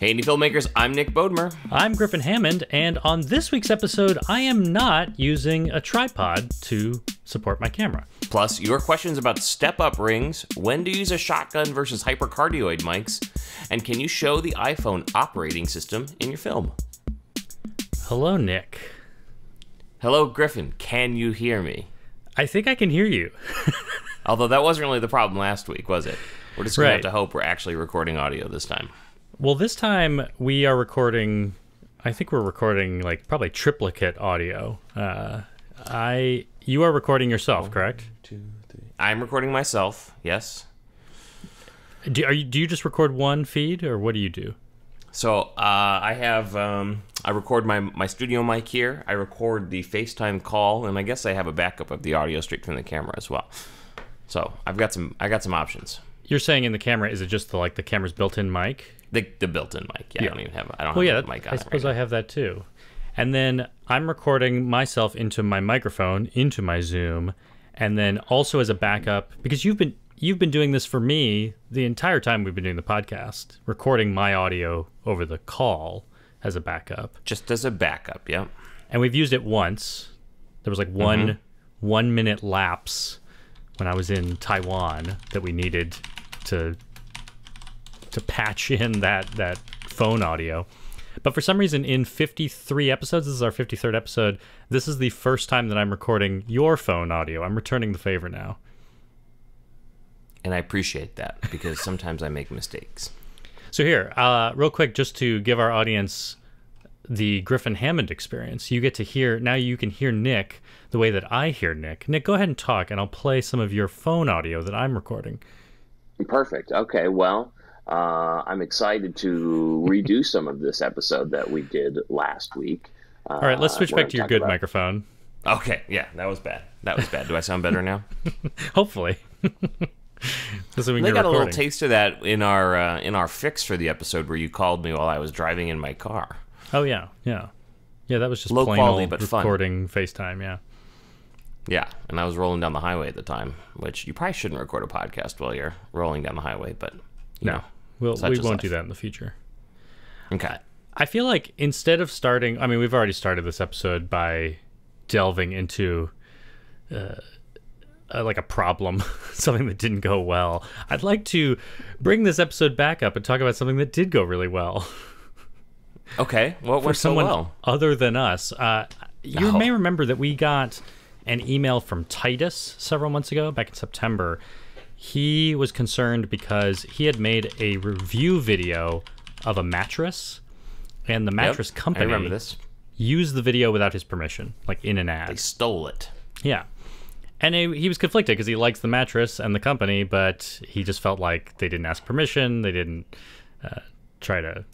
Hey, indie filmmakers, I'm Nick Bodmer. I'm Griffin Hammond, and on this week's episode, I am not using a tripod to support my camera. Plus, your questions about step-up rings, when to use a shotgun versus Hyper-Cardioid mics, and can you show the iPhone operating system in your film? Hello, Nick. Hello, Griffin. Can you hear me? I think I can hear you. Although that wasn't really the problem last week, was it? We're just going to Right. have to hope we're actually recording audio this time. Well, this time we are recording, I think we're recording like probably triplicate audio. You are recording yourself, correct? 2, 3. I'm recording myself, yes. Do you just record one feed, or what do you do? So I record my studio mic here. I record the FaceTime call, and I guess I have a backup of the audio straight from the camera as well. So I got some options. You're saying in the camera, is it just the camera's built-in mic? The built-in mic. Yeah, I don't have a mic on I it suppose right I have that too. And then I'm recording myself into my microphone, into my Zoom, and then also as a backup, because you've been doing this for me the entire time we've been doing the podcast, recording my audio over the call as a backup. Just as a backup, yeah. And we've used it once. There was like one minute lapse when I was in Taiwan that we needed to patch in that phone audio. But for some reason, in 53 episodes, this is our 53rd episode, this is the first time that I'm recording your phone audio. I'm returning the favor now. And I appreciate that, because sometimes I make mistakes. So here, real quick, just to give our audience the Griffin Hammond experience, you get to hear, now you can hear Nick the way that I hear Nick. Nick, go ahead and talk, and I'll play some of your phone audio that I'm recording. Perfect. Okay, well, I'm excited to redo some of this episode that we did last week. All right, let's switch back to your good microphone. Okay, yeah, that was bad. Do I sound better now? Hopefully. So we They got a little taste of that in our fix for the episode where you called me while I was driving in my car. Oh, yeah. That was just Low plain quality, old but fun. recording FaceTime, yeah. Yeah, and I was rolling down the highway at the time, which you probably shouldn't record a podcast while you're rolling down the highway, but you know, we such won't is life. do that in the future. Okay. I feel like instead of starting, I mean, we've already started this episode by delving into like a problem, something that didn't go well. I'd like to bring this episode back up and talk about something that did go really well. Okay, what went so well? Other than us. You may remember that we got an email from Titus several months ago, back in September. He was concerned because he had made a review video of a mattress, and the mattress company I remember this. used the video without his permission, like in an ad. They stole it. Yeah. And he was conflicted because he likes the mattress and the company, but he just felt like they didn't ask permission. They didn't try to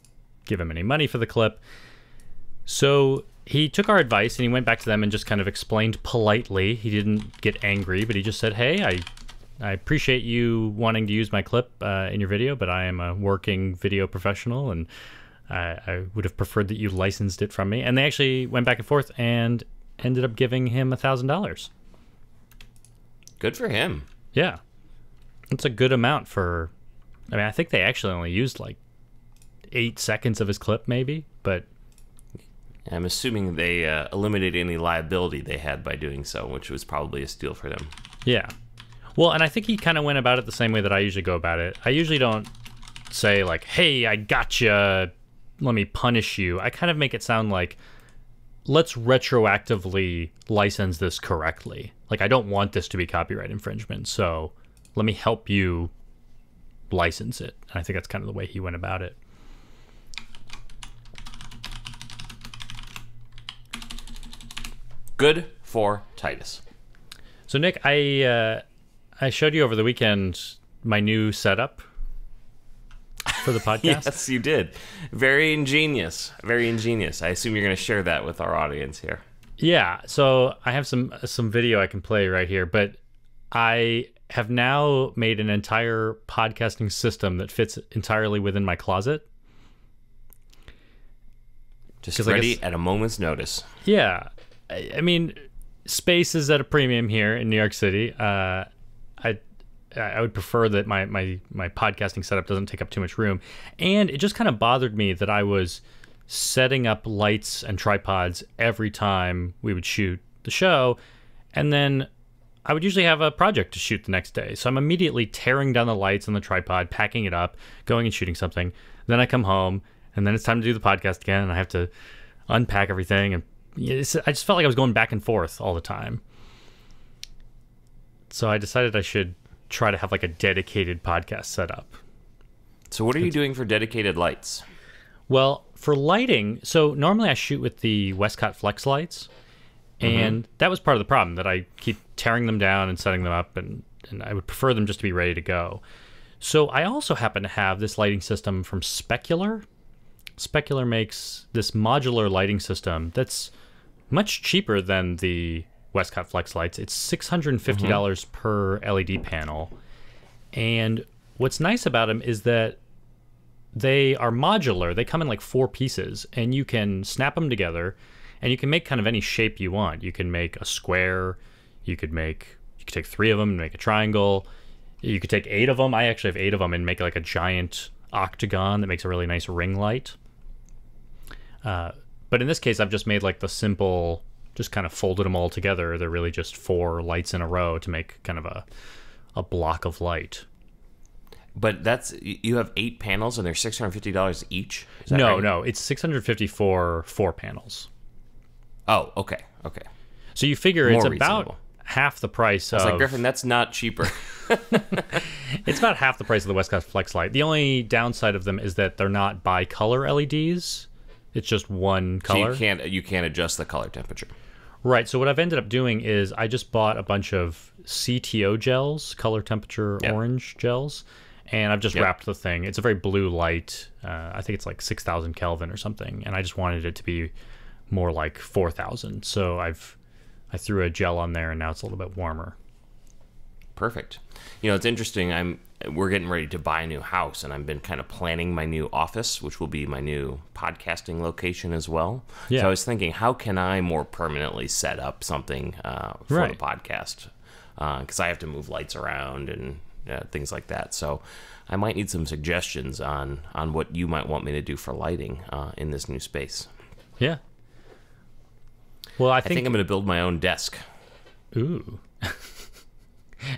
give him any money for the clip. So he took our advice and he went back to them and just kind of explained politely. He didn't get angry, but he just said, hey, I appreciate you wanting to use my clip in your video, but I am a working video professional, and I would have preferred that you licensed it from me. And they actually went back and forth and ended up giving him $1,000. Good for him. Yeah. It's a good amount for... I mean, I think they actually only used like 8 seconds of his clip, maybe, but... I'm assuming they eliminated any liability they had by doing so, which was probably a steal for them. Yeah. Well, and I think he kind of went about it the same way that I usually go about it. I usually don't say like, hey, I gotcha, let me punish you. I kind of make it sound like, let's retroactively license this correctly. Like, I don't want this to be copyright infringement, so let me help you license it. And I think that's kind of the way he went about it. Good for Titus. So, Nick, I showed you over the weekend my new setup for the podcast. Yes, you did. Very ingenious. Very ingenious. I assume you're going to share that with our audience here. Yeah, so I have some video I can play right here, but I have now made an entire podcasting system that fits entirely within my closet. Just ready at a moment's notice. Yeah. I mean, space is at a premium here in New York City. I I would prefer that my podcasting setup doesn't take up too much room. And it just kind of bothered me that I was setting up lights and tripods every time we would shoot the show, and then I would usually have a project to shoot the next day. So I'm immediately tearing down the lights and the tripod, packing it up, going and shooting something. Then I come home, and then it's time to do the podcast again, and I have to unpack everything. And I just felt like I was going back and forth all the time. So I decided I should try to have like a dedicated podcast setup. So what are you doing for dedicated lights? Well, for lighting, so normally I shoot with the Westcott Flex lights. And that was part of the problem, that I keep tearing them down and setting them up, and I would prefer them just to be ready to go. So I also happen to have this lighting system from Specular. Specular makes this modular lighting system that's much cheaper than the Westcott Flex lights. It's $650 per LED panel. And what's nice about them is that they are modular. They come in like 4 pieces, and you can snap them together. And you can make kind of any shape you want. You can make a square. You could take 3 of them and make a triangle. You could take 8 of them. I actually have 8 of them and make like a giant octagon that makes a really nice ring light. But in this case, I've just made like the simple, just kind of folded them all together. They're really just 4 lights in a row to make kind of a block of light. But you have 8 panels and they're $650 each? No, it's $650 for 4 panels. Oh, okay. So you figure More it's reasonable. about half the price of... I was like, Griffin, that's not cheaper. It's about half the price of the Westcott Flex light. The only downside of them is that they're not bi-color LEDs. It's just one color. So you can't adjust the color temperature. Right. So what I've ended up doing is I just bought a bunch of CTO gels, color temperature orange gels, and I've just wrapped the thing. It's a very blue light. I think it's like 6,000 Kelvin or something, and I just wanted it to be more like 4,000. So I threw a gel on there, and now it's a little bit warmer. Perfect. You know, it's interesting. We're getting ready to buy a new house, and I've been kind of planning my new office, which will be my new podcasting location as well. Yeah. So I was thinking, how can I more permanently set up something for the podcast? Because I have to move lights around and things like that. So I might need some suggestions on what you might want me to do for lighting in this new space. Yeah. Well, I think I'm going to build my own desk. Ooh.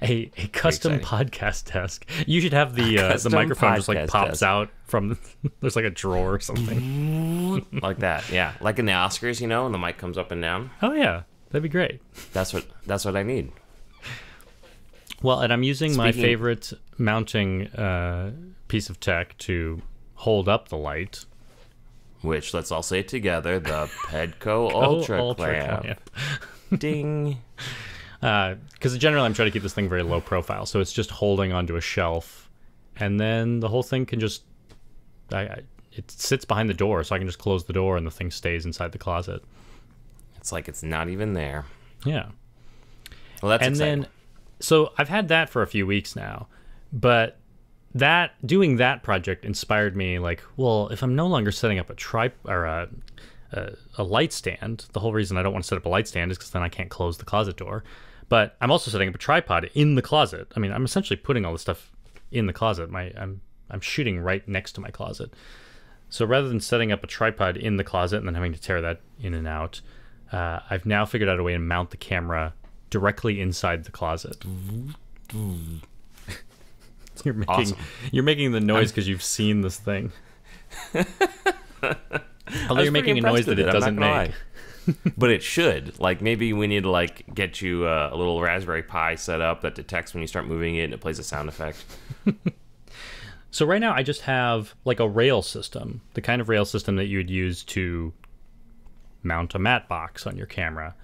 a custom podcast desk. You should have the microphone just like pops out from there's like a drawer or something. Like that, yeah. Like in the Oscars, you know, and the mic comes up and down. Oh yeah. That'd be great. That's what I need. Well, and I'm using my favorite mounting piece of tech to hold up the light. Which, let's all say it together, the Pedco Ultra Clamp. Ding. Because generally I'm trying to keep this thing very low profile, so it's just holding onto a shelf, and then the whole thing can just... it sits behind the door, so I can just close the door and the thing stays inside the closet. It's like it's not even there. Yeah. Well, that's exciting. Then, so I've had that for a few weeks now, but doing that project inspired me, like, well, if I'm no longer setting up a light stand, the whole reason I don't want to set up a light stand is because then I can't close the closet door. But I'm also setting up a tripod in the closet. I mean, I'm essentially putting all this stuff in the closet. I'm shooting right next to my closet. So rather than setting up a tripod in the closet and then having to tear that in and out, I've now figured out a way to mount the camera directly inside the closet. You're making the noise because you've seen this thing. Although you're making a noise that it doesn't make. But it should. Like, maybe we need to like get you a little Raspberry Pi set up that detects when you start moving it and it plays a sound effect. So right now I just have like a rail system, the kind of rail system that you would use to mount a matte box on your camera.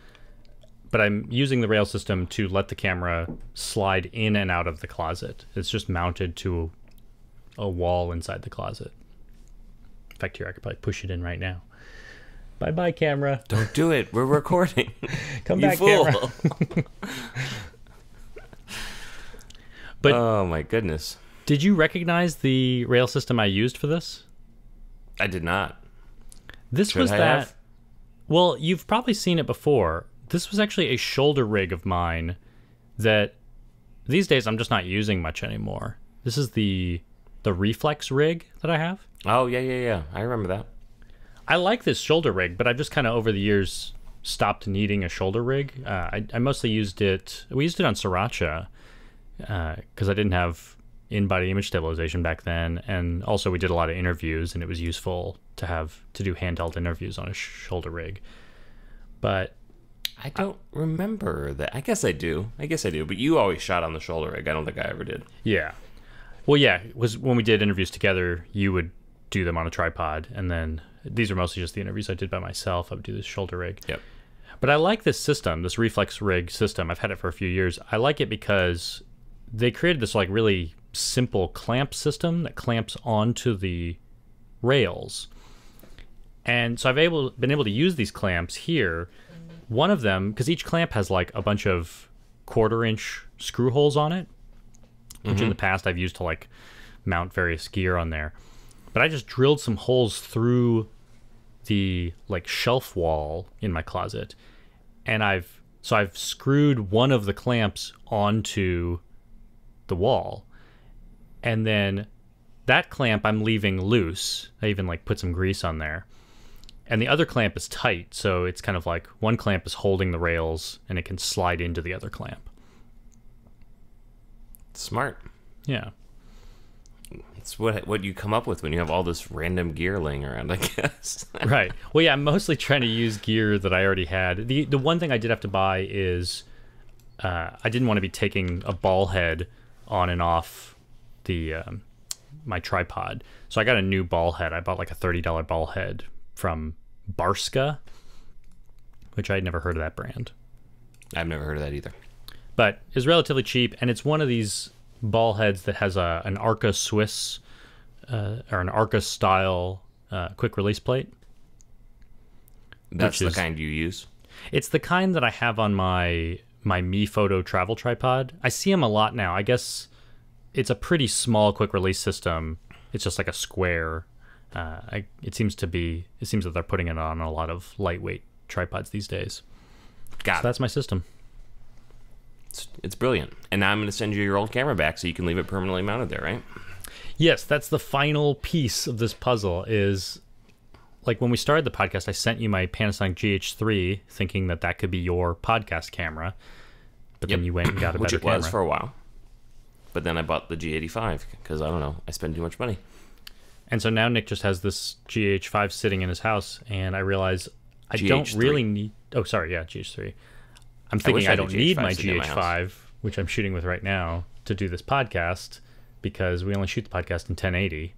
But I'm using the rail system to let the camera slide in and out of the closet. It's just mounted to a wall inside the closet. In fact, here, I could probably push it in right now. Bye-bye, camera. Don't do it. We're recording. Come back, camera. But oh, my goodness. Did you recognize the rail system I used for this? I did not. This was that... Well, you've probably seen it before. This was actually a shoulder rig of mine that these days I'm just not using much anymore. This is the reflex rig that I have. Oh, yeah. I remember that. I like this shoulder rig, but I've just kind of over the years stopped needing a shoulder rig. I mostly used it. We used it on Sriracha because I didn't have in-body image stabilization back then, and also we did a lot of interviews, and it was useful to do handheld interviews on a shoulder rig. But I don't remember that. I guess I do. But you always shot on the shoulder rig. I don't think I ever did. Yeah. Well, yeah, it was when we did interviews together, you would do them on a tripod, and then these are mostly just the interviews I did by myself. I would do this shoulder rig. Yep. But I like this system, this reflex rig system. I've had it for a few years. I like it because they created this like really simple clamp system that clamps onto the rails. And so I've been able to use these clamps here. One of them, because each clamp has like a bunch of 1/4-inch screw holes on it, which in the past I've used to like mount various gear on there. But I just drilled some holes through the like shelf wall in my closet, and I've screwed one of the clamps onto the wall, and then that clamp I'm leaving loose. I even like put some grease on there, and the other clamp is tight, so it's kind of like one clamp is holding the rails and it can slide into the other clamp. Smart. Yeah. It's what you come up with when you have all this random gear laying around, I guess. Right. Well, yeah, I'm mostly trying to use gear that I already had. The one thing I did have to buy is I didn't want to be taking a ball head on and off the my tripod. So I got a new ball head. I bought like a $30 ball head from Barska, which I'd never heard of that brand. I've never heard of that either. But it's relatively cheap, and it's one of these ball heads that has an Arca Swiss or an Arca style quick release plate. That's the kind you use? It's the kind that I have on my Mi Photo travel tripod. I see them a lot now. I guess it's a pretty small quick release system. It's just like a square. It seems that they're putting it on a lot of lightweight tripods these days. Got it. That's my system. It's brilliant. And now I'm going to send you your old camera back so you can leave it permanently mounted there, right? Yes, that's the final piece of this puzzle. Is like when we started the podcast, I sent you my Panasonic GH3 thinking that could be your podcast camera. But then you went and got a better camera. Which it was for a while. But then I bought the G85 because, I don't know, I spend too much money. And so now Nick just has this GH5 sitting in his house, and I realize I GH3. don't really need... Oh, sorry, yeah, GH3. I'm thinking I don't need my GH5, which I'm shooting with right now, to do this podcast, because we only shoot the podcast in 1080,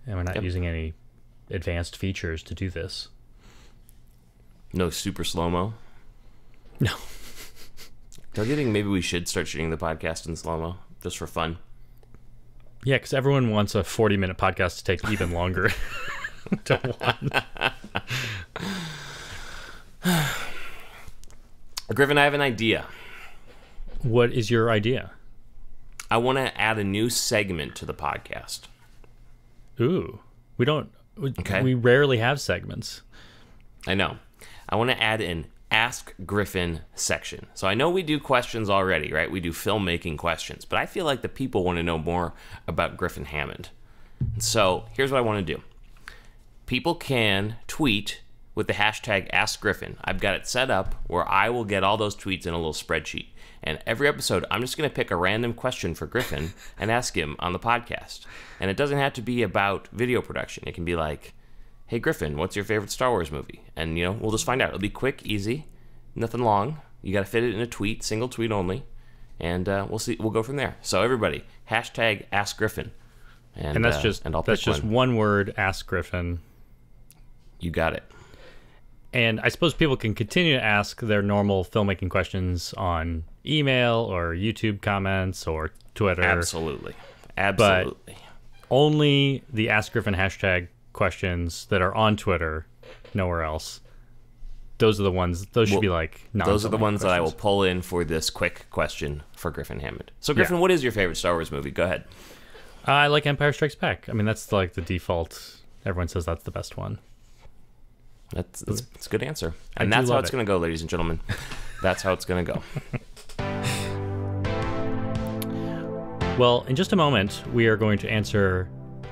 and we're not using any advanced features to do this. No super slow-mo? No. Don't you think maybe we should start shooting the podcast in slow-mo, just for fun? Yeah, because everyone wants a 40-minute podcast to take even longer to one. Griffin, I have an idea. What is your idea? I want to add a new segment to the podcast. Ooh. We rarely have segments. I know. I want to add an Ask Griffin section. So I know we do questions already, right? We do filmmaking questions, but I feel like the people want to know more about Griffin Hammond. So here's what I want to do. People can tweet with the hashtag AskGriffin. I've got it set up where I will get all those tweets in a little spreadsheet. And every episode, I'm just going to pick a random question for Griffin and ask him on the podcast. And it doesn't have to be about video production. It can be like, hey, Griffin, what's your favorite Star Wars movie? And, we'll just find out. It'll be quick, easy, nothing long. You got to fit it in a tweet, single tweet only. And we'll see. We'll go from there. So everybody, hashtag AskGriffin. And that's just one word, Ask Griffin. You got it. And I suppose people can continue to ask their normal filmmaking questions on email or YouTube comments or Twitter. Absolutely. But only the Ask Griffin hashtag questions that are on Twitter, nowhere else. Those are the ones, those should be like those are the ones questions that I will pull in for this quick question for Griffin Hammond. So, Griffin, what is your favorite Star Wars movie? Go ahead. I like Empire Strikes Back. I mean, that's like the default. Everyone says that's the best one. That's a good answer. And that's how it's going to go, ladies and gentlemen. That's how it's going to go. Well, in just a moment, we are going to answer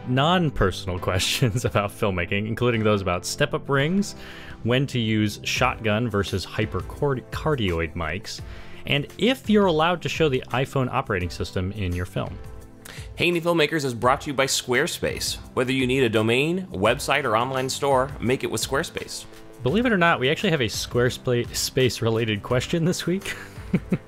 non-personal questions about filmmaking, including those about step-up rings, when to use shotgun versus Hyper-Cardioid mics, and if you're allowed to show the iPhone operating system in your film. Hey Filmmakers is brought to you by Squarespace. Whether you need a domain, website, or online store, make it with Squarespace. Believe it or not, we actually have a Squarespace-related question this week.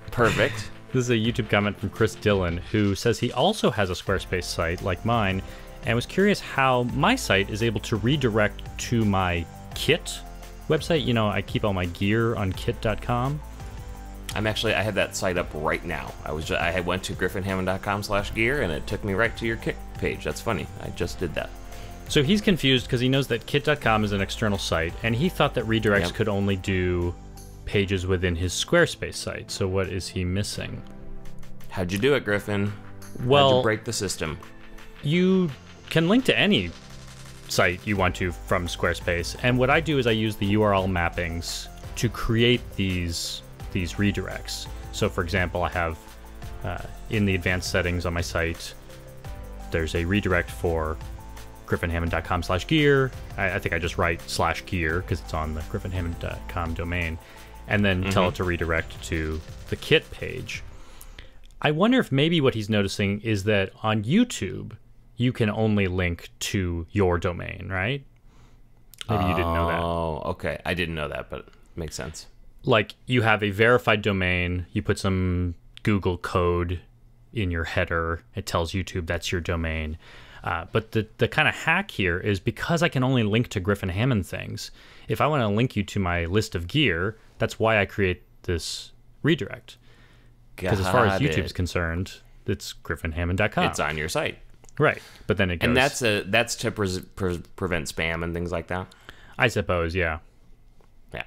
Perfect. This is a YouTube comment from Chris Dillon, who says he also has a Squarespace site like mine, and was curious how my site is able to redirect to my Kit website. You know, I keep all my gear on kit.com. I have that site up right now. I went to griffinhammond.com/gear, and it took me right to your Kit page. That's funny. I just did that. So he's confused because he knows that kit.com is an external site, and he thought that redirects could only do pages within his Squarespace site. So what is he missing? How'd you do it, Griffin? Well, how'd you break the system? You can link to any site you want to from Squarespace, and what I do is I use the URL mappings to create these redirects. So for example, I have in the advanced settings on my site, there's a redirect for griffinhammond.com/gear. I think I just write /gear because it's on the griffinhammond.com domain, and then tell it to redirect to the Kit page. I wonder if maybe what he's noticing is that on YouTube, you can only link to your domain, right? Maybe you didn't know that. Oh, okay. I didn't know that, but it makes sense. Like, you have a verified domain, you put some Google code in your header, it tells YouTube that's your domain. But the kind of hack here is because I can only link to Griffin Hammond things, if I want to link you to my list of gear, that's why I create this redirect. Because as far as YouTube is concerned, it's griffinhammond.com. It's on your site. Right. But then it goes... And that's to prevent spam and things like that? I suppose, yeah. Yeah.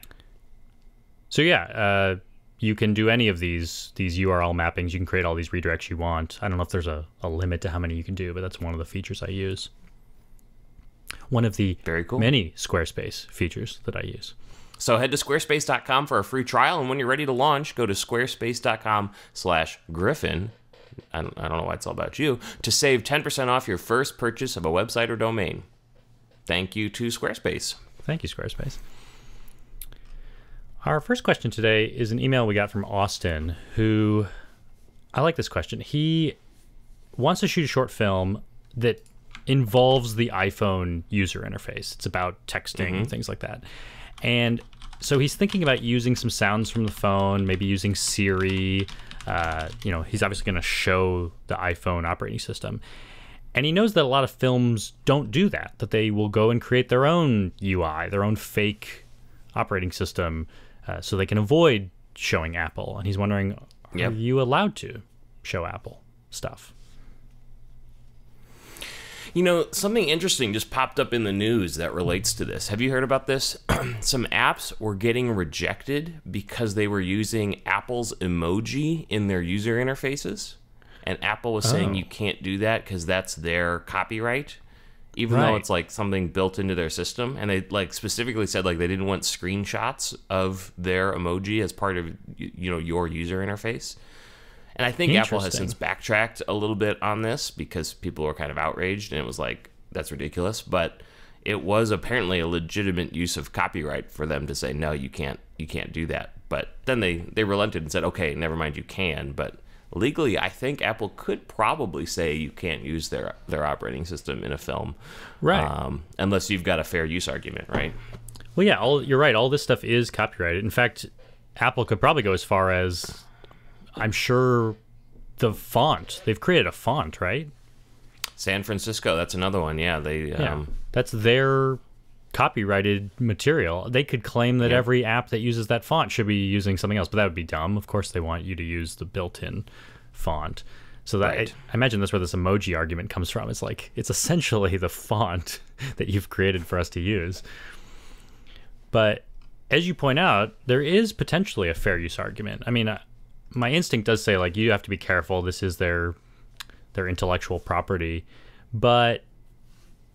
So yeah, you can do any of these URL mappings. You can create all these redirects you want. I don't know if there's a limit to how many you can do, but that's one of the features I use. One of the very cool many Squarespace features that I use. So head to squarespace.com for a free trial, and when you're ready to launch, go to squarespace.com/Griffin. I don't know why it's all about you, to save 10% off your first purchase of a website or domain. Thank you to Squarespace. Thank you, Squarespace. Our first question today is an email we got from Austin, who, I like this question. He wants to shoot a short film that involves the iPhone user interface. It's about texting and things like that. And so he's thinking about using some sounds from the phone, maybe using Siri. He's obviously going to show the iPhone operating system. And he knows that a lot of films don't do that, that they will go and create their own UI, their own fake operating system, so they can avoid showing Apple. And he's wondering, are you allowed to show Apple stuff? You know, something interesting just popped up in the news that relates to this. Have you heard about this? Some apps were getting rejected because they were using Apple's emoji in their user interfaces. And Apple was saying you can't do that because that's their copyright, even though it's like something built into their system. And they like specifically said like they didn't want screenshots of their emoji as part of your user interface. And I think Apple has since backtracked a little bit on this because people were kind of outraged, and it was like, that's ridiculous. But it was apparently a legitimate use of copyright for them to say, no, you can't do that. But then they relented and said, okay, never mind, you can. But legally, I think Apple could probably say you can't use their operating system in a film. Right. Unless you've got a fair use argument, right? Well, yeah, you're right. All this stuff is copyrighted. In fact, Apple could probably go as far as, I'm sure, the font. They've created a font, right? San Francisco, that's another one. Yeah, that's their copyrighted material. They could claim that every app that uses that font should be using something else, but that would be dumb. Of course, they want you to use the built-in font. So that I imagine that's where this emoji argument comes from. It's like, it's essentially the font that you've created for us to use. But as you point out, there is potentially a fair use argument. I mean, my instinct does say, like, you have to be careful. This is their intellectual property. But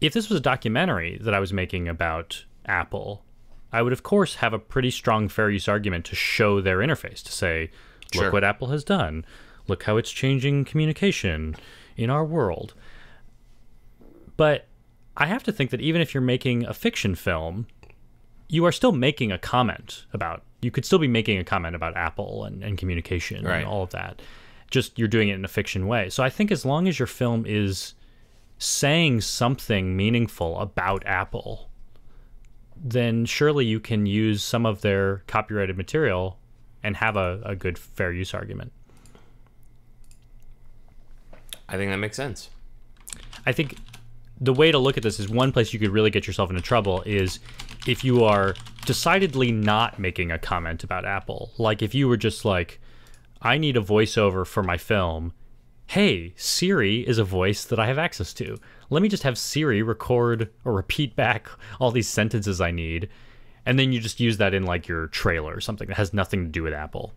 if this was a documentary that I was making about Apple, I would, of course, have a pretty strong fair use argument to show their interface, to say, look what Apple has done. look how it's changing communication in our world. But I have to think that even if you're making a fiction film, you are still making a comment about, you could still be making a comment about Apple and communication right. and all of that. Just you're doing it in a fiction way. So I think as long as your film is saying something meaningful about Apple, then surely you can use some of their copyrighted material and have a good fair use argument. I think that makes sense. I think the way to look at this is one place you could really get yourself into trouble is if you are decidedly not making a comment about Apple. Like if you were just like, I need a voiceover for my film. Hey, Siri is a voice that I have access to. Let me just have Siri record or repeat back all these sentences I need. And then you just use that in like your trailer or something that has nothing to do with Apple.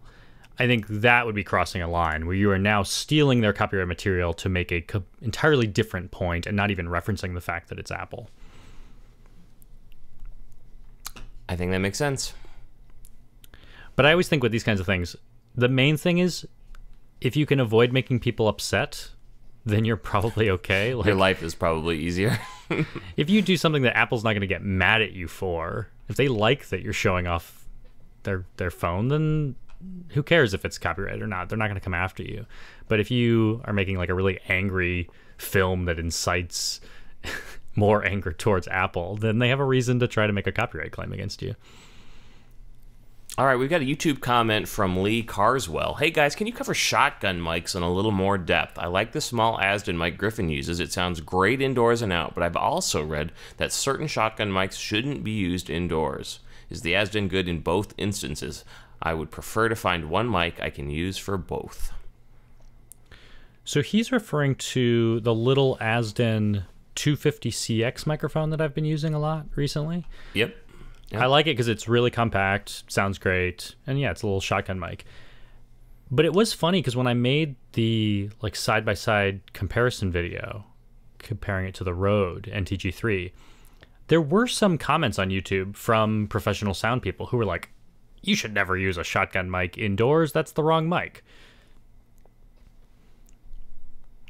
I think that would be crossing a line where you are now stealing their copyright material to make a entirely different point and not even referencing the fact that it's Apple. I think that makes sense. But I always think with these kinds of things, the main thing is if you can avoid making people upset, then you're probably okay. Like, your life is probably easier. if you do something that Apple's not going to get mad at you for, if they like that you're showing off their phone, then who cares if it's copyrighted or not? They're not going to come after you. But if you are making like a really angry film that incites more anger towards Apple, then they have a reason to try to make a copyright claim against you. All right, we've got a YouTube comment from Lee Carswell. Hey guys, can you cover shotgun mics in a little more depth? I like the small Asden mic Griffin uses. It sounds great indoors and out, but I've also read that certain shotgun mics shouldn't be used indoors. Is the Asden good in both instances? I would prefer to find one mic I can use for both. So he's referring to the little Asden 250CX microphone that I've been using a lot recently. Yep. I like it because it's really compact, sounds great, and yeah, it's a little shotgun mic. But it was funny because when I made the like side-by-side comparison video, comparing it to the Rode NTG3, there were some comments on YouTube from professional sound people who were like, you should never use a shotgun mic indoors. That's the wrong mic.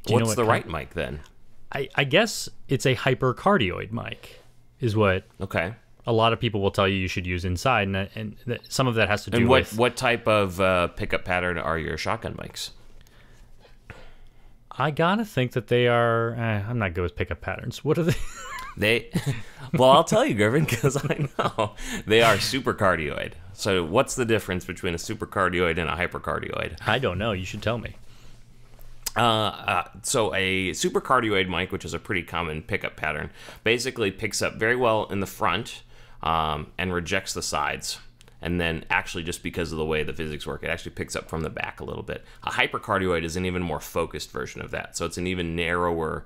What's the right mic then? I guess it's a Hyper-Cardioid mic is what a lot of people will tell you should use inside. And some of that has to do with... what type of pickup pattern are your shotgun mics? I gotta think that they are... I'm not good with pickup patterns. What are they? Well, I'll tell you, Griffin, because I know. They are super-cardioid. So what's the difference between a super-cardioid and a hyper-cardioid? I don't know. You should tell me. So a super-cardioid mic, which is a pretty common pickup pattern, basically picks up very well in the front and rejects the sides. And then actually, just because of the way the physics work, it actually picks up from the back a little bit. A hypercardioid is an even more focused version of that. So it's an even narrower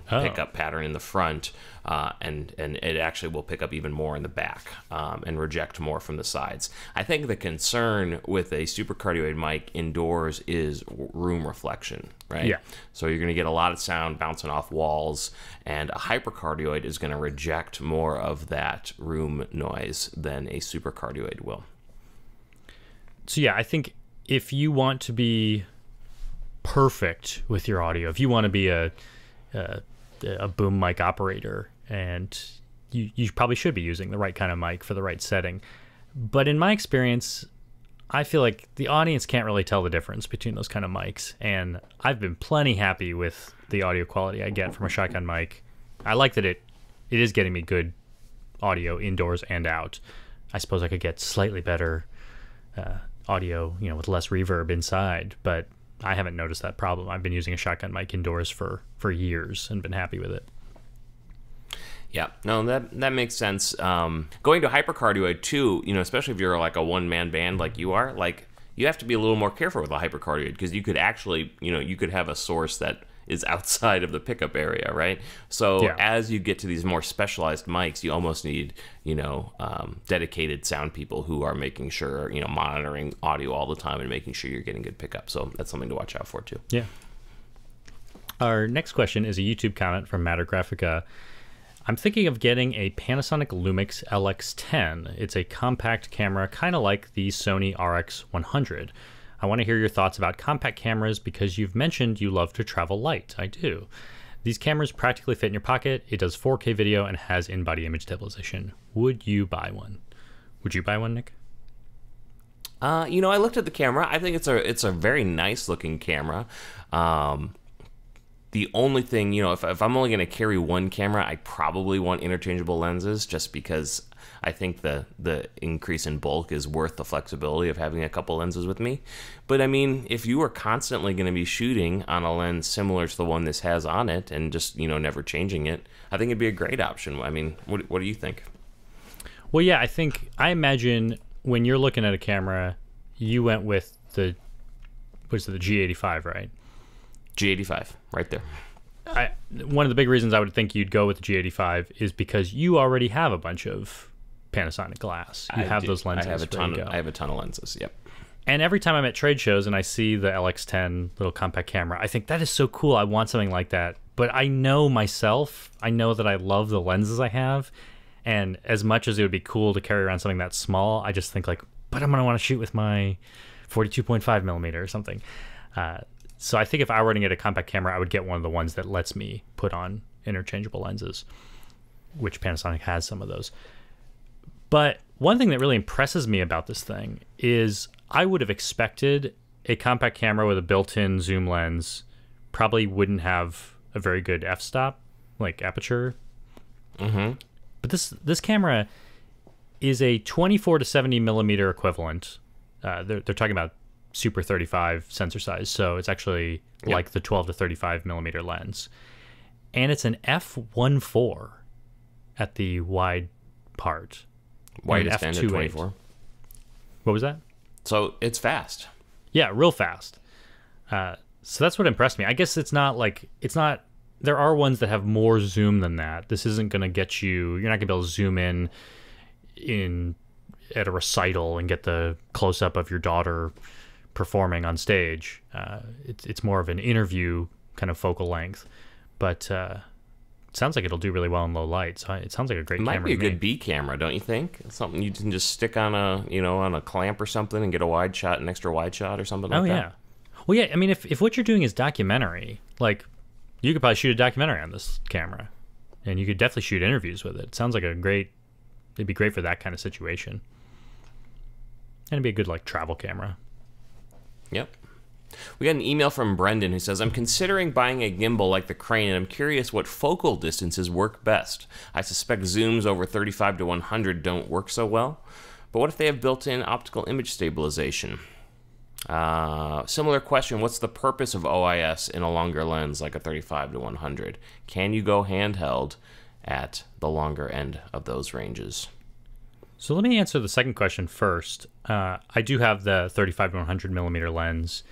pickup pattern in the front, and it actually will pick up even more in the back and reject more from the sides. I think the concern with a supercardioid mic indoors is room reflection, right? Yeah. So you're going to get a lot of sound bouncing off walls, and a hypercardioid is going to reject more of that room noise than a supercardioid will. So yeah, I think if you want to be perfect with your audio, if you want to be a boom mic operator, and you probably should be using the right kind of mic for the right setting. But in my experience, I feel like the audience can't really tell the difference between those kind of mics, and I've been plenty happy with the audio quality I get from a shotgun mic. I like that it is getting me good audio indoors and out. I suppose I could get slightly better audio, with less reverb inside, but I haven't noticed that problem. I've been using a shotgun mic indoors for years and been happy with it. Yeah, no, that makes sense. Going to hypercardioid too, especially if you're like a one-man band like you are, like you have to be a little more careful with a hypercardioid because you could actually, you could have a source that is outside of the pickup area, right? So as you get to these more specialized mics, you almost need, dedicated sound people who are making sure, monitoring audio all the time and making sure you're getting good pickup. So that's something to watch out for too. Yeah. Our next question is a YouTube comment from Matter Graphica. I'm thinking of getting a Panasonic Lumix LX10. It's a compact camera, kind of like the Sony RX100. I want to hear your thoughts about compact cameras because you've mentioned you love to travel light. I do. These cameras practically fit in your pocket. It does 4K video and has in-body image stabilization. Would you buy one? Would you buy one, Nick? You know, I looked at the camera. I think it's a very nice looking camera. The only thing, you know, if I'm only going to carry one camera, I probably want interchangeable lenses just because I think the increase in bulk is worth the flexibility of having a couple lenses with me. But I mean, if you were constantly going to be shooting on a lens similar to the one this has on it and just, you know, never changing it, I think it'd be a great option. I mean, what do you think? Well, yeah, I imagine when you're looking at a camera, you went with the G85, right? G85, right there. One of the big reasons I would think you'd go with the G85 is because you already have a bunch of Panasonic glass. You have those lenses. I have a ton of lenses. Yep. And every time I'm at trade shows and I see the LX10 little compact camera, I think that is so cool. I want something like that. But I know myself. I know that I love the lenses I have, and as much as it would be cool to carry around something that small, I just think like, but I'm gonna want to shoot with my 42.5 millimeter or something. So I think if I were to get a compact camera, I would get one of the ones that lets me put on interchangeable lenses, which Panasonic has some of those. But one thing that really impresses me about this thing is I would have expected a compact camera with a built-in zoom lens probably wouldn't have a very good f-stop, like aperture. Mm-hmm. But this camera is a 24 to 70 millimeter equivalent. They're talking about Super 35 sensor size, so it's actually like the 12 to 35 millimeter lens, and it's an f1.4 at the wide part. Widest end at 24. What was that? So it's fast. Yeah, real fast. So that's what impressed me. I guess it's not. There are ones that have more zoom than that. This isn't going to get you. You're not going to be able to zoom in at a recital and get the close up of your daughter performing on stage. It's more of an interview kind of focal length, but it sounds like it'll do really well in low light. So it sounds like a great camera. Might be a good B camera, don't you think? Something you can just stick on a clamp or something and get a wide shot, an extra wide shot or something like that. Oh yeah. Well, yeah. I mean, if what you're doing is documentary, like you could probably shoot a documentary on this camera, and you could definitely shoot interviews with it. It sounds like it'd be great for that kind of situation, and it'd be a good like travel camera. Yep. We got an email from Brendan who says, I'm considering buying a gimbal like the Crane, and I'm curious what focal distances work best. I suspect zooms over 35 to 100 don't work so well, but what if they have built-in optical image stabilization? Similar question, what's the purpose of OIS in a longer lens like a 35 to 100? Can you go handheld at the longer end of those ranges? So let me answer the second question first. I do have the 35 to 100 millimeter lens,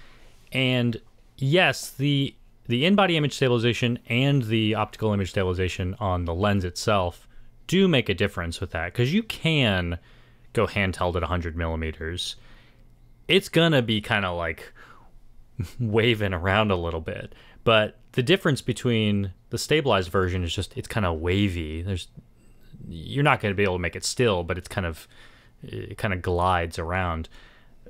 and yes, the in-body image stabilization and the optical image stabilization on the lens itself do make a difference with that, because you can go handheld at 100 millimeters. It's gonna be kind of like waving around a little bit, but the difference between the stabilized version is just it's kind of wavy. You're not going to be able to make it still, but it kind of glides around.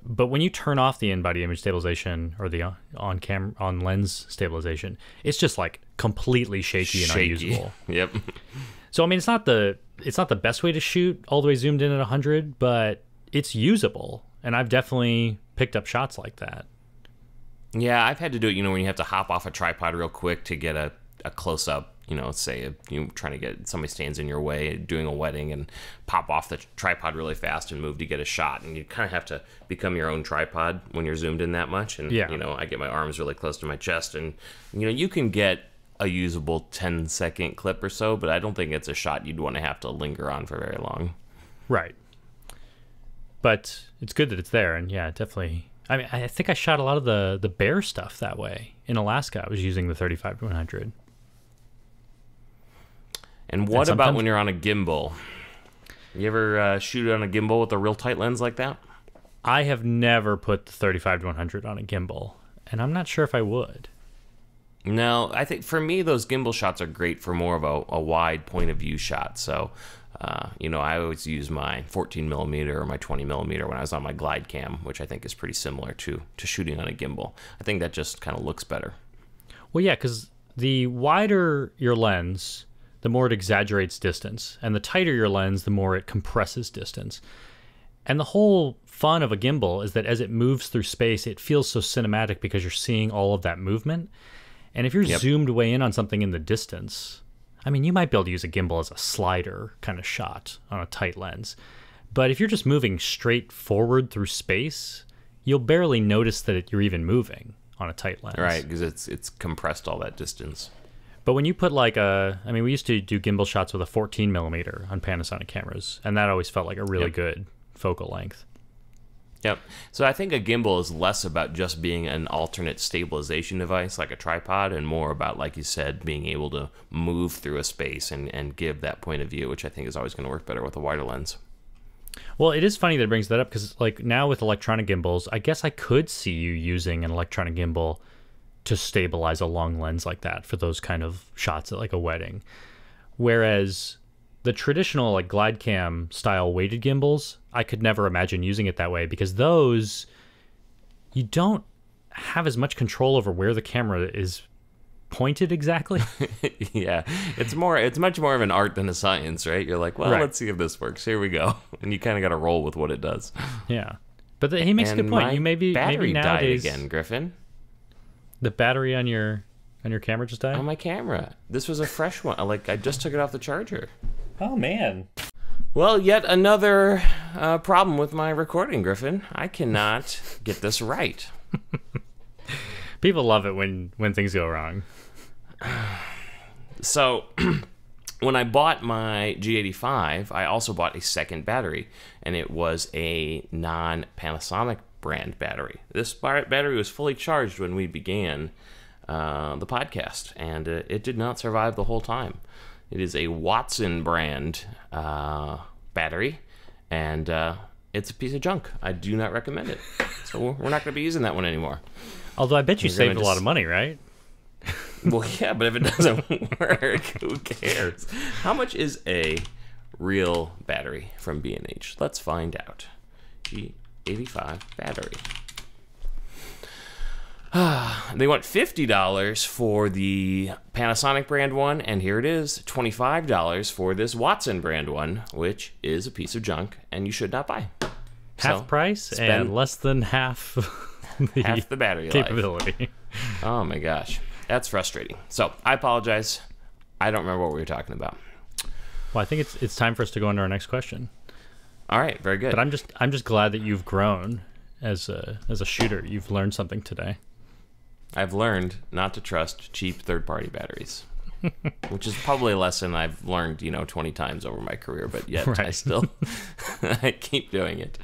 But when you turn off the in-body image stabilization or the on lens stabilization, it's just like completely shaky and unusable. Yep. So I mean, it's not the best way to shoot all the way zoomed in at 100, but it's usable, and I've definitely picked up shots like that. Yeah, I've had to do it. When you have to hop off a tripod real quick to get a close up. Say you're trying to get somebody stands in your way doing a wedding and pop off the tripod really fast and move to get a shot, and you kind of have to become your own tripod when you're zoomed in that much. And I get my arms really close to my chest, and you can get a usable 10-second clip or so, but I don't think it's a shot you'd want to have to linger on for very long. Right. But it's good that it's there, and yeah, definitely. I mean, I think I shot a lot of the bear stuff that way in Alaska. I was using the 35 to 100. And what about when you're on a gimbal? You ever shoot on a gimbal with a real tight lens like that? I have never put the 35 to 100 on a gimbal, and I'm not sure if I would. No, I think for me, those gimbal shots are great for more of a wide point of view shot. So I always use my 14 millimeter or my 20 millimeter when I was on my glide cam, which I think is pretty similar to shooting on a gimbal. I think that just kind of looks better. Well, yeah, because the wider your lens, the more it exaggerates distance, and the tighter your lens, the more it compresses distance. And the whole fun of a gimbal is that as it moves through space, it feels so cinematic because you're seeing all of that movement. And if you're zoomed way in on something in the distance, I mean, you might be able to use a gimbal as a slider kind of shot on a tight lens. But if you're just moving straight forward through space, you'll barely notice that you're even moving on a tight lens. Right, because it's compressed all that distance. But when you put we used to do gimbal shots with a 14 millimeter on Panasonic cameras, and that always felt like a really good focal length. Yep. So I think a gimbal is less about just being an alternate stabilization device like a tripod, and more about, like you said, being able to move through a space and give that point of view, which I think is always going to work better with a wider lens. Well, it is funny that it brings that up, because now with electronic gimbals, I guess I could see you using an electronic gimbal to stabilize a long lens like that for those kind of shots at a wedding. Whereas the traditional glide cam style weighted gimbals, I could never imagine using it that way, because those, you don't have as much control over where the camera is pointed exactly. Yeah, it's much more of an art than a science, right? You're like, well, let's see if this works. Here we go, and you kind of got to roll with what it does. Yeah, but he makes a good point. You maybe battery nowadays died again, Griffin. The battery on your camera just died? On my camera. This was a fresh one. I just took it off the charger. Oh, man. Well, yet another problem with my recording, Griffin. I cannot get this right. People love it when things go wrong. So, when I bought my G85, I also bought a second battery, and it was a non-Panasonic brand battery. This battery was fully charged when we began the podcast, and it did not survive the whole time. It is a Watson brand battery, and it's a piece of junk. I do not recommend it. So we're not going to be using that one anymore. Although I bet you saved a lot of money, right? Well, yeah, but if it doesn't work, who cares? How much is a real battery from B&H? Let's find out. G85 battery. They want $50 for the Panasonic brand one, and here it is, $25 for this Watson brand one, which is a piece of junk, and you should not buy. Half price and less than half the battery capability. Life. Oh my gosh, that's frustrating. So I apologize. I don't remember what we were talking about. Well, I think it's time for us to go into our next question. All right, very good. But I'm just glad that you've grown as a shooter. You've learned something today. I've learned not to trust cheap third-party batteries, which is probably a lesson I've learned, 20 times over my career, but yet I still I keep doing it.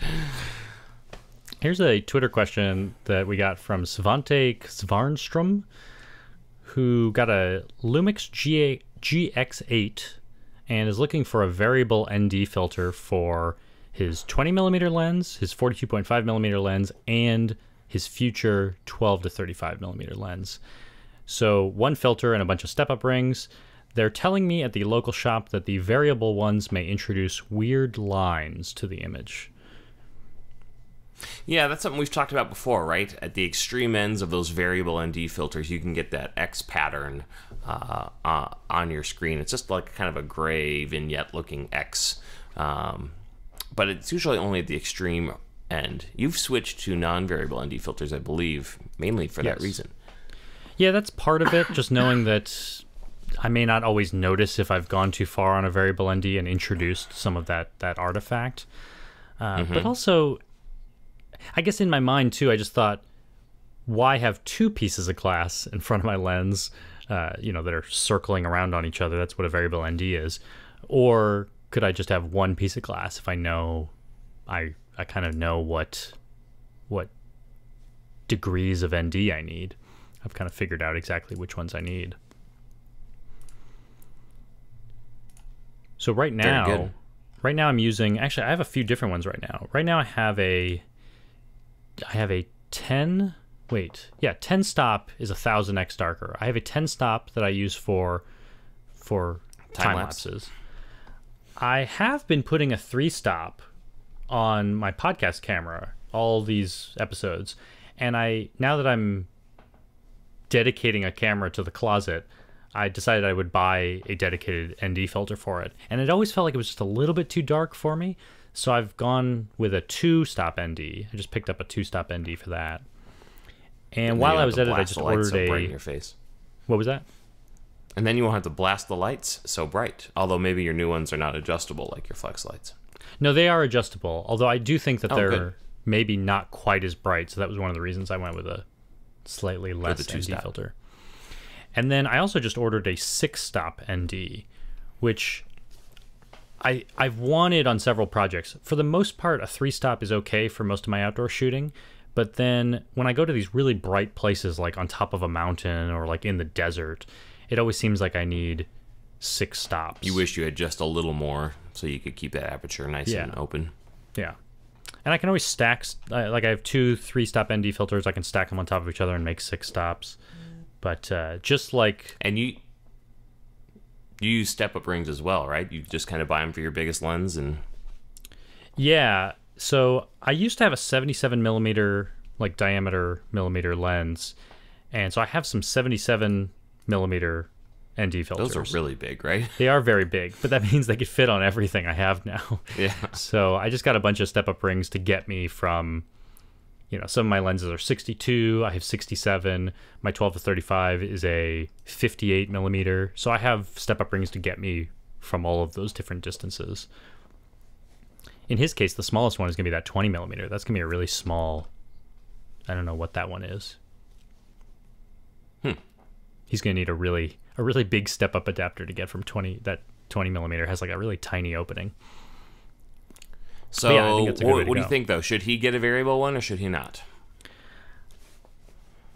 Here's a Twitter question that we got from Svante Svarnstrom, who got a Lumix GX8 and is looking for a variable ND filter for his 20mm lens, his 42.5mm lens, and his future 12 to 35mm lens. So one filter and a bunch of step-up rings. They're telling me at the local shop that the variable ones may introduce weird lines to the image. Yeah, that's something we've talked about before, right? At the extreme ends of those variable ND filters, you can get that X pattern on your screen. It's just like kind of a gray vignette-looking X. But it's usually only at the extreme end. You've switched to non-variable ND filters, I believe, mainly for that reason. Yeah, that's part of it, just knowing that I may not always notice if I've gone too far on a variable ND and introduced some of that artifact. But also, I guess in my mind, too, I just thought, why have two pieces of glass in front of my lens, that are circling around on each other? That's what a variable ND is. Or could I just have one piece of glass if I know, I kind of know what degrees of ND I need? I've kind of figured out exactly which ones I need. So right now I'm using, actually I have a few different ones right now. Right now I have a 10 stop is 1000x darker. I have a 10 stop that I use for time lapses. I have been putting a 3-stop on my podcast camera, all these episodes, and now that I'm dedicating a camera to the closet, I decided I would buy a dedicated ND filter for it. And it always felt like it was just a little bit too dark for me, so I've gone with a 2-stop ND. I just picked up a 2-stop ND for that. And while I was at it, I just ordered so bright in your face. What was that? And then you won't have to blast the lights so bright. Although maybe your new ones are not adjustable like your flex lights. No, they are adjustable. Although I do think that they're good. maybe not quite as bright. So that was one of the reasons I went with a slightly less ND filter. And then I also just ordered a 6-stop ND, which I've wanted on several projects. For the most part, a 3-stop is okay for most of my outdoor shooting. But then when I go to these really bright places, like on top of a mountain or like in the desert, it always seems like I need 6 stops. You wish you had just a little more so you could keep that aperture nice and open. Yeah. And I can always stack, like I have 2 3-stop ND filters. I can stack them on top of each other and make 6 stops. But just like... And you use step-up rings as well, right? You just kind of buy them for your biggest lens and... Yeah. So I used to have a 77 millimeter, like diameter millimeter lens. And so I have some 77 millimeter ND filters. Those are really big, right? They are very big, but that means they could fit on everything I have now. Yeah. So I just got a bunch of step-up rings to get me from, some of my lenses are 62, I have 67, my 12 to 35 is a 58 millimeter. So I have step-up rings to get me from all of those different distances. In his case, the smallest one is going to be that 20 millimeter. That's going to be a really small, I don't know what that one is. He's going to need a really big step-up adapter to get from 20. That 20 millimeter has like a really tiny opening. So yeah, I think that's a good way to what do you go. think, though? Should he get a variable one or should he not?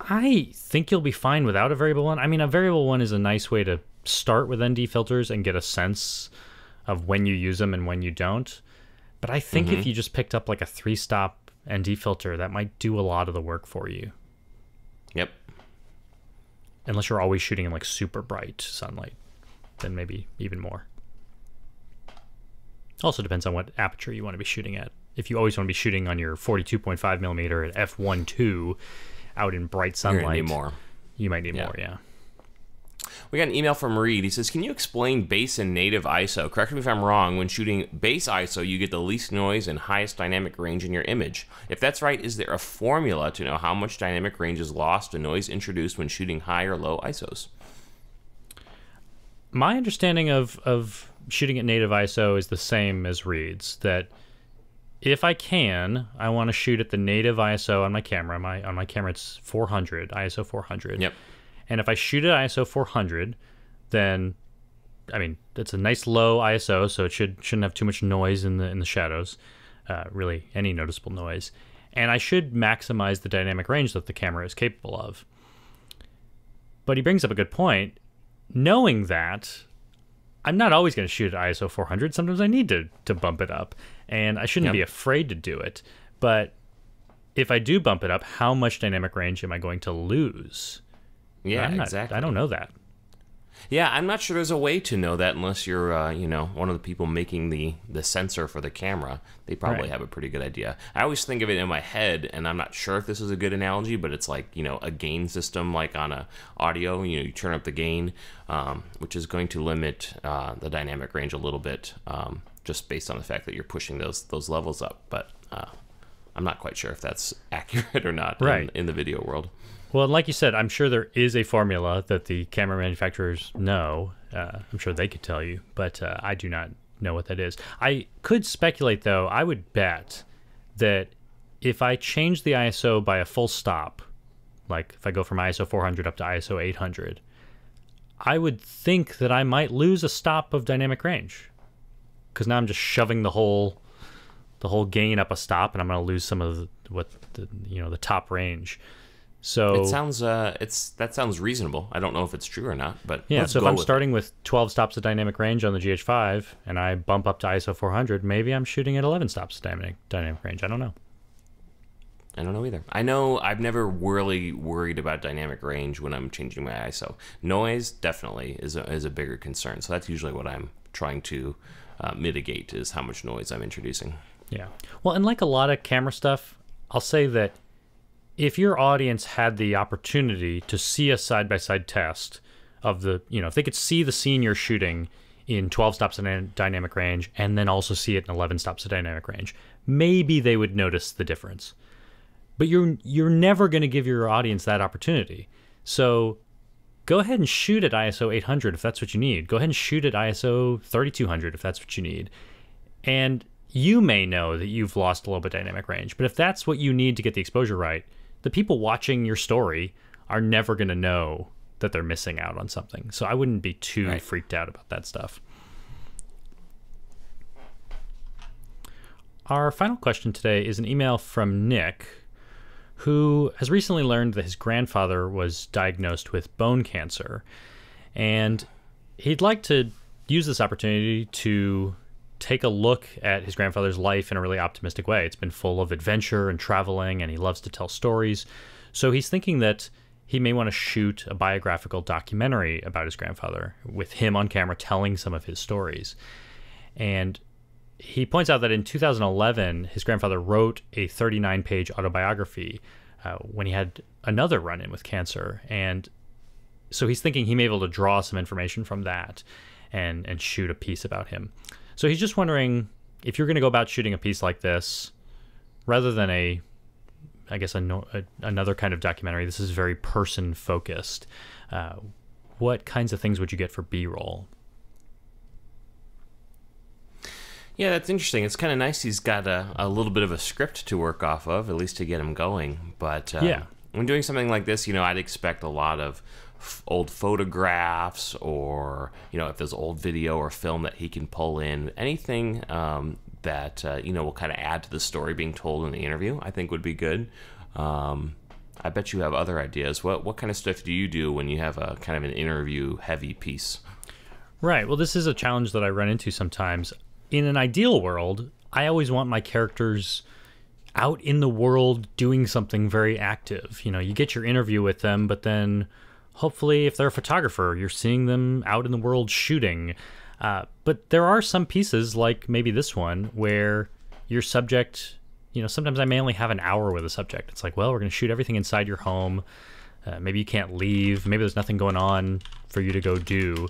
I think you'll be fine without a variable one. I mean, a variable one is a nice way to start with ND filters and get a sense of when you use them and when you don't. But I think if you just picked up like a 3-stop ND filter, that might do a lot of the work for you. Yep. Unless you're always shooting in like super bright sunlight, then maybe even more. Also depends on what aperture you want to be shooting at. If you always want to be shooting on your 42.5 millimeter at f1.2 out in bright sunlight, you might need more, yeah. We got an email from Reed. He says, can you explain base and native ISO? Correct me if I'm wrong. When shooting base ISO, you get the least noise and highest dynamic range in your image. If that's right, is there a formula to know how much dynamic range is lost and noise introduced when shooting high or low ISOs? My understanding of shooting at native ISO is the same as Reed's, that if I can, I want to shoot at the native ISO on my camera. On my camera, it's 400, ISO 400. Yep. And if I shoot at ISO 400, then, I mean, it's a nice low ISO, so it shouldn't have too much noise in the shadows, really any noticeable noise. And I should maximize the dynamic range that the camera is capable of. But he brings up a good point. Knowing that, I'm not always going to shoot at ISO 400. Sometimes I need to bump it up, and I shouldn't be afraid to do it. But if I do bump it up, how much dynamic range am I going to lose? Yeah, exactly. I don't know that. Yeah, I'm not sure there's a way to know that unless you're, one of the people making the sensor for the camera. They probably have a pretty good idea. I always think of it in my head, and I'm not sure if this is a good analogy, but it's like, a gain system like on a audio. You turn up the gain, which is going to limit the dynamic range a little bit, just based on the fact that you're pushing those levels up. But I'm not quite sure if that's accurate or not in the video world. Well, like you said, I'm sure there is a formula that the camera manufacturers know. I'm sure they could tell you, but I do not know what that is. I could speculate, though. I would bet that if I change the ISO by a full stop, like if I go from ISO 400 up to ISO 800, I would think that I might lose a stop of dynamic range, because now I'm just shoving the whole gain up a stop, and I'm going to lose some of the top range. So it sounds that sounds reasonable. I don't know if it's true or not, but yeah. Let's So if go I'm with starting with 12 stops of dynamic range on the GH5 and I bump up to ISO 400, maybe I'm shooting at 11 stops of dynamic range. I don't know. I don't know either. I know I've never really worried about dynamic range when I'm changing my ISO. Noise definitely is a bigger concern. So that's usually what I'm trying to mitigate is how much noise I'm introducing. Yeah. Well, and like a lot of camera stuff, I'll say that if your audience had the opportunity to see a side-by-side test of the, if they could see the scene you're shooting in 12 stops of dynamic range and then also see it in 11 stops of dynamic range, maybe they would notice the difference. But you're never going to give your audience that opportunity. So go ahead and shoot at ISO 800 if that's what you need. Go ahead and shoot at ISO 3200 if that's what you need. And you may know that you've lost a little bit of dynamic range, but if that's what you need to get the exposure right, the people watching your story are never going to know that they're missing out on something. So I wouldn't be too freaked out about that stuff. Our final question today is an email from Nick, who has recently learned that his grandfather was diagnosed with bone cancer. And he'd like to use this opportunity to take a look at his grandfather's life in a really optimistic way. It's been full of adventure and traveling, and he loves to tell stories. So he's thinking that he may want to shoot a biographical documentary about his grandfather with him on camera telling some of his stories. And he points out that in 2011, his grandfather wrote a 39-page autobiography when he had another run-in with cancer. And so he's thinking he may be able to draw some information from that and shoot a piece about him. So he's just wondering if you're going to go about shooting a piece like this, rather than another kind of documentary, this is very person-focused. What kinds of things would you get for B-roll? Yeah, that's interesting. It's kind of nice he's got a little bit of a script to work off of, at least to get him going. But when doing something like this, I'd expect a lot of old photographs, or if there's old video or film that he can pull in, anything that will kind of add to the story being told in the interview, I think would be good. I bet you have other ideas. What kind of stuff do you do when you have a kind of an interview heavy piece? Right. Well, this is a challenge that I run into sometimes. In an ideal world, I always want my characters out in the world doing something very active. You get your interview with them, but then hopefully, if they're a photographer, you're seeing them out in the world shooting. But there are some pieces, like maybe this one, where your subject, sometimes I may only have an hour with a subject. It's like, well, we're going to shoot everything inside your home. Maybe you can't leave. Maybe there's nothing going on for you to go do.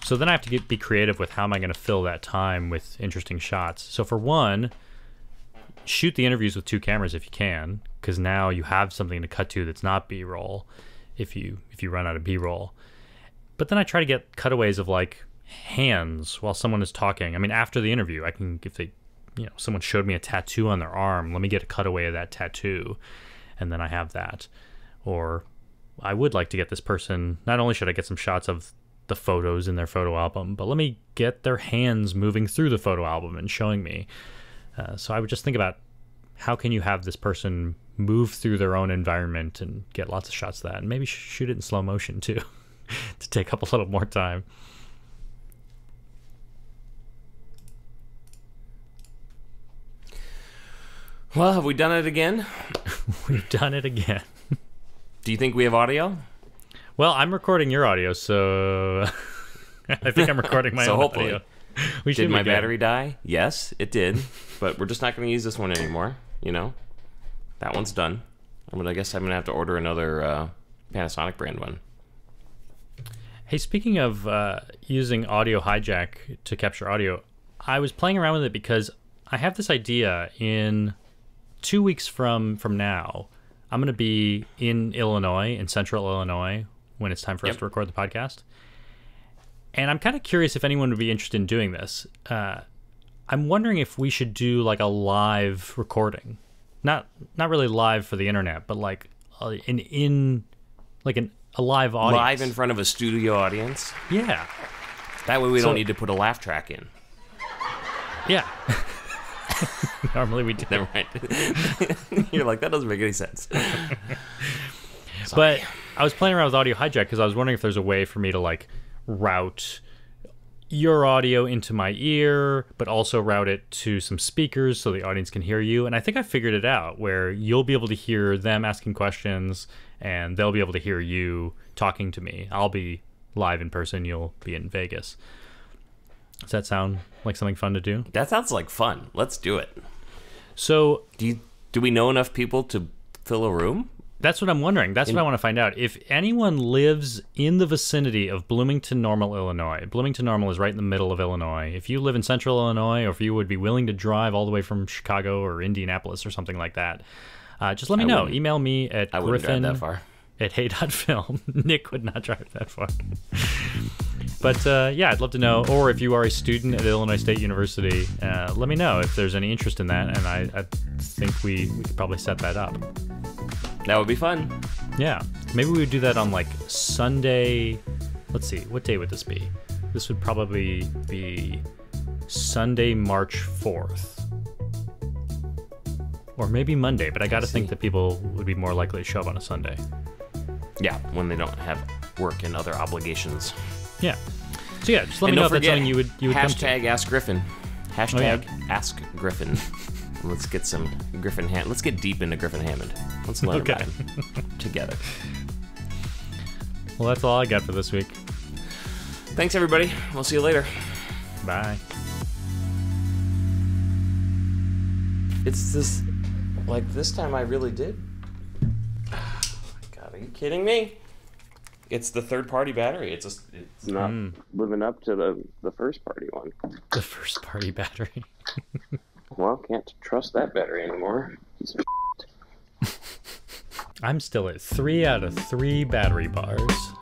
So then I have to be creative with how am I going to fill that time with interesting shots. So for one, shoot the interviews with 2 cameras if you can, because now you have something to cut to that's not B-roll. If you run out of B-roll. But then I try to get cutaways of like hands while someone is talking. I mean, after the interview, I can, if they, someone showed me a tattoo on their arm, let me get a cutaway of that tattoo, and then I have that. Or I would like to get this person, not only should I get some shots of the photos in their photo album, but let me get their hands moving through the photo album and showing me. So I would just think about how can you have this person move through their own environment and get lots of shots of that, and maybe shoot it in slow motion too to take up a little more time. Well, have we done it again? We've done it again. Do you think we have audio? Well, I'm recording your audio, so I think I'm recording my own hopefully. audio. Did my battery die? Yes, it did. But we're just not going to use this one anymore. That one's done. I guess I'm going to have to order another Panasonic brand one. Hey, speaking of using Audio Hijack to capture audio, I was playing around with it because I have this idea. In 2 weeks from now, I'm going to be in Illinois, in central Illinois, when it's time for us to record the podcast. And I'm kind of curious if anyone would be interested in doing this. I'm wondering if we should do like a live recording. Not really live for the internet, but like a live audience. Live in front of a studio audience? Yeah. That way we don't need to put a laugh track in. Yeah. Normally we do. Never mind. You're like, that doesn't make any sense. But I was playing around with Audio Hijack because I was wondering if there's a way for me to like route your audio into my ear, but also route it to some speakers so the audience can hear you. And I think I figured it out, where you'll be able to hear them asking questions and they'll be able to hear you talking to me. I'll be live in person, you'll be in Vegas. Does that sound like something fun to do? That sounds like fun. Let's do it. So do we know enough people to fill a room? that's what I'm wondering. That's what I want to find out. If anyone lives in the vicinity of Bloomington Normal, Illinois, Bloomington Normal is right in the middle of Illinois. If you live in central Illinois, or if you would be willing to drive all the way from Chicago or Indianapolis or something like that, just let me know. Email me at Griffin that far. at Hey.film. Nick would not drive that far. But yeah, I'd love to know. Or if you are a student at Illinois State University, let me know if there's any interest in that. And I think we could probably set that up. That would be fun. Yeah. Maybe we would do that on like Sunday. Let's see. What day would this be? This would probably be Sunday, March 4th. Or maybe Monday, but I got to think that people would be more likely to show up on a Sunday. Yeah, when they don't have work and other obligations. Yeah. So yeah, just let me know if that's something you would come to. Hashtag Ask Griffin. Hashtag Ask Griffin. Let's get some Griffin Let's get deep into Griffin Hammond. Let's learn about him together. Well, that's all I got for this week. Thanks, everybody. We'll see you later. Bye. It's this... Like, this time I really did. Oh my God, are you kidding me? It's the third-party battery. It's not living up to the first-party one. The first-party battery. Well, can't trust that battery anymore. I'm still at 3 out of 3 battery bars.